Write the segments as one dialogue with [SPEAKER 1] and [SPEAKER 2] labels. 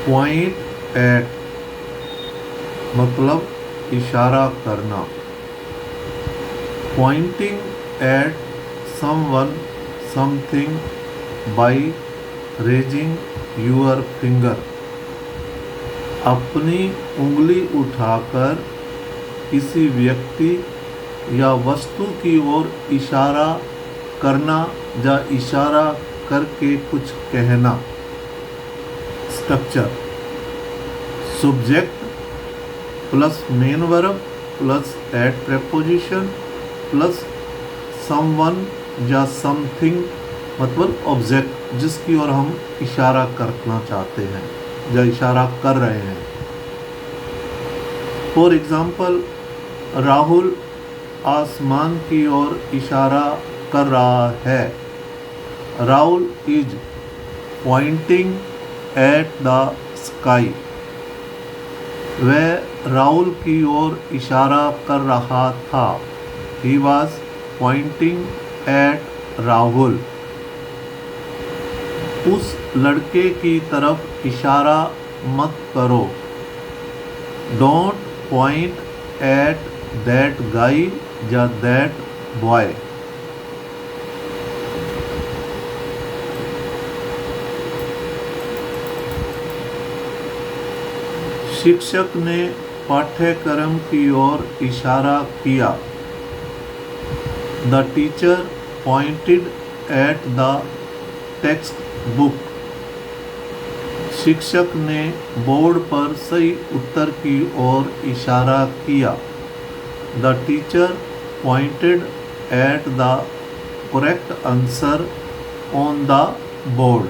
[SPEAKER 1] Point eight मतलब इशारा करना। Poynting at someone something by raising your finger, अपनी उंगली उठाकर किसी व्यक्ति या वस्तु की ओर इशारा करना या इशारा करके कुछ कहना। Structure: subject plus main verb plus at preposition plus someone या समथिंग मतलब ऑब्जेक्ट जिसकी ओर हम इशारा करना चाहते हैं या इशारा कर रहे हैं। फॉर एग्जाम्पल, राहुल आसमान की ओर इशारा कर रहा है। Rahul is pointing at the sky. वह राहुल की ओर इशारा कर रहा था। He was Poynting eight Rahul. उस लड़के की तरफ इशारा मत करो। Don't point at that guy या दैट बॉय। शिक्षक ने पाठ्यक्रम की ओर इशारा किया। The teacher pointed at the text book. शिक्षक ने बोर्ड पर सही उत्तर की ओर इशारा किया। The teacher pointed at the correct answer on the board.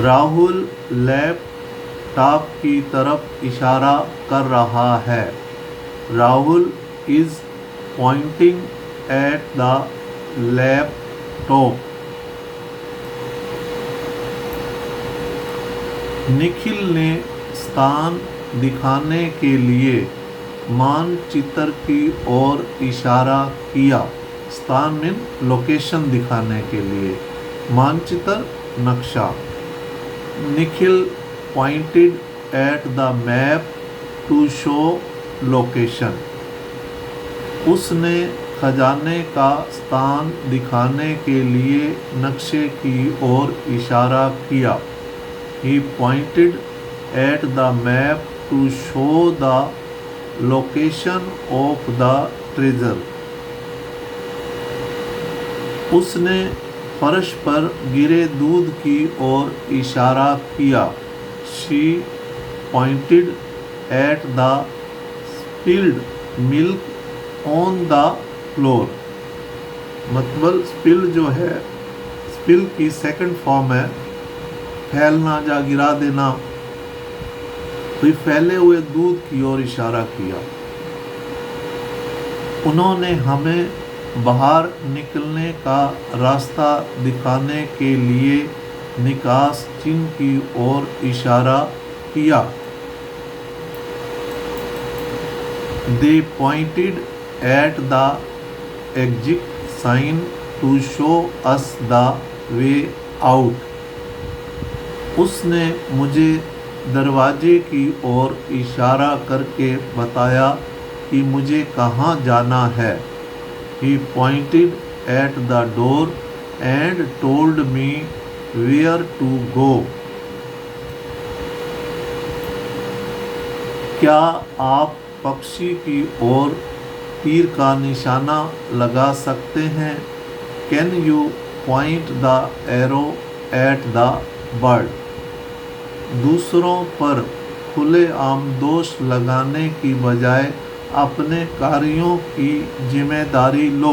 [SPEAKER 1] Rahul laptop की तरफ इशारा कर रहा है। Rahul is pointing at the laptop. Nikhil ने स्थान दिखाने के लिए मानचित्र की ओर इशारा किया। स्थान मीन लोकेशन दिखाने के लिए, मानचित्र नक्शा। Nikhil pointed at the map to show location. उसने खजाने का स्थान दिखाने के लिए नक्शे की ओर इशारा किया। He pointed at the map to show the location of the treasure. उसने फर्श पर गिरे दूध की ओर इशारा किया। She pointed at the spilled milk on the floor. मतलब स्पिल जो है, स्पिल की सेकंड फॉर्म है फैलना या गिरा देना। तो फैले हुए दूध की ओर इशारा किया। उन्होंने हमें बाहर निकलने का रास्ता दिखाने के लिए निकास चिन्ह की ओर इशारा किया। They pointed at the exit sign to show us the way out. उसने मुझे दरवाजे की ओर इशारा करके बताया कि मुझे कहाँ जाना है। He pointed at the door and told me where to go. क्या आप पक्षी की ओर तीर का निशाना लगा सकते हैं? Can you point the arrow at the bird? दूसरों पर खुलेआम दोष लगाने की बजाय अपने कार्यों की जिम्मेदारी लो।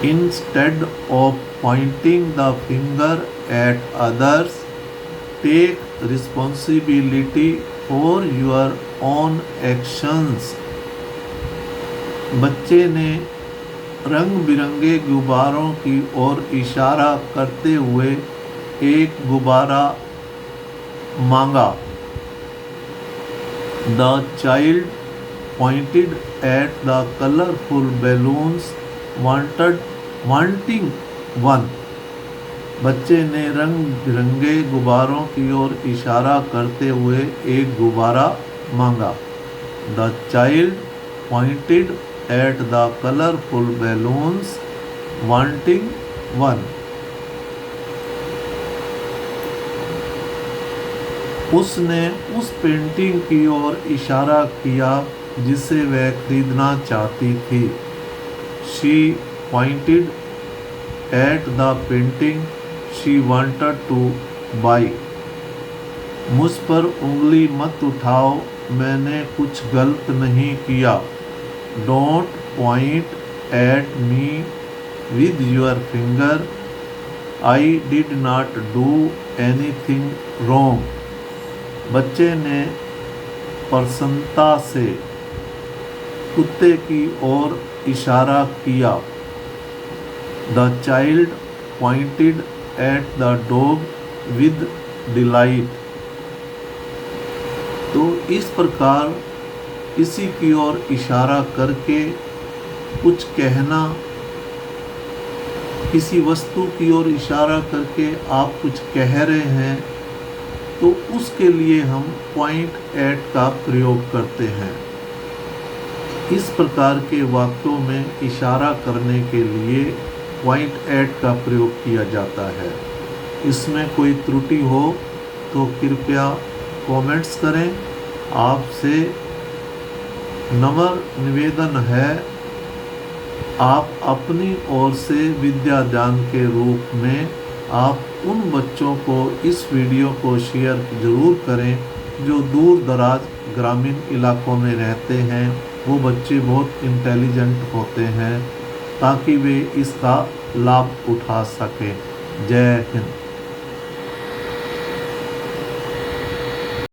[SPEAKER 1] Instead of pointing the finger at others, take responsibility for your own actions. बच्चे ने रंग बिरंगे गुब्बारों की ओर इशारा करते हुए एक गुब्बारा मांगा। The child pointed at the colorful balloons wanting one. बच्चे ने रंग बिरंगे गुब्बारों की ओर इशारा करते हुए एक गुब्बारा मांगा। The child pointed at the colourful balloons wanting one. उसने उस पेंटिंग की ओर इशारा किया जिसे वह खरीदना चाहती थी। She pointed at the painting she wanted to buy. मुझ पर उंगली मत उठाओ, मैंने कुछ गलत नहीं किया। Don't point at me with your finger. I did not do anything wrong. बच्चे ने प्रसन्नता से कुत्ते की ओर इशारा किया। The child pointed at the dog with delight. तो इस प्रकार किसी की ओर इशारा करके कुछ कहना, किसी वस्तु की ओर इशारा करके आप कुछ कह रहे हैं तो उसके लिए हम पॉइंट एट का प्रयोग करते हैं। इस प्रकार के वाक्यों में इशारा करने के लिए पॉइंट एट का प्रयोग किया जाता है। इसमें कोई त्रुटि हो तो कृपया कमेंट्स करें। आपसे नम्र निवेदन है, आप अपनी ओर से विद्यादान के रूप में आप उन बच्चों को इस वीडियो को शेयर ज़रूर करें जो दूर दराज ग्रामीण इलाकों में रहते हैं। वो बच्चे बहुत इंटेलिजेंट होते हैं ताकि वे इसका लाभ उठा सकें। जय हिंद।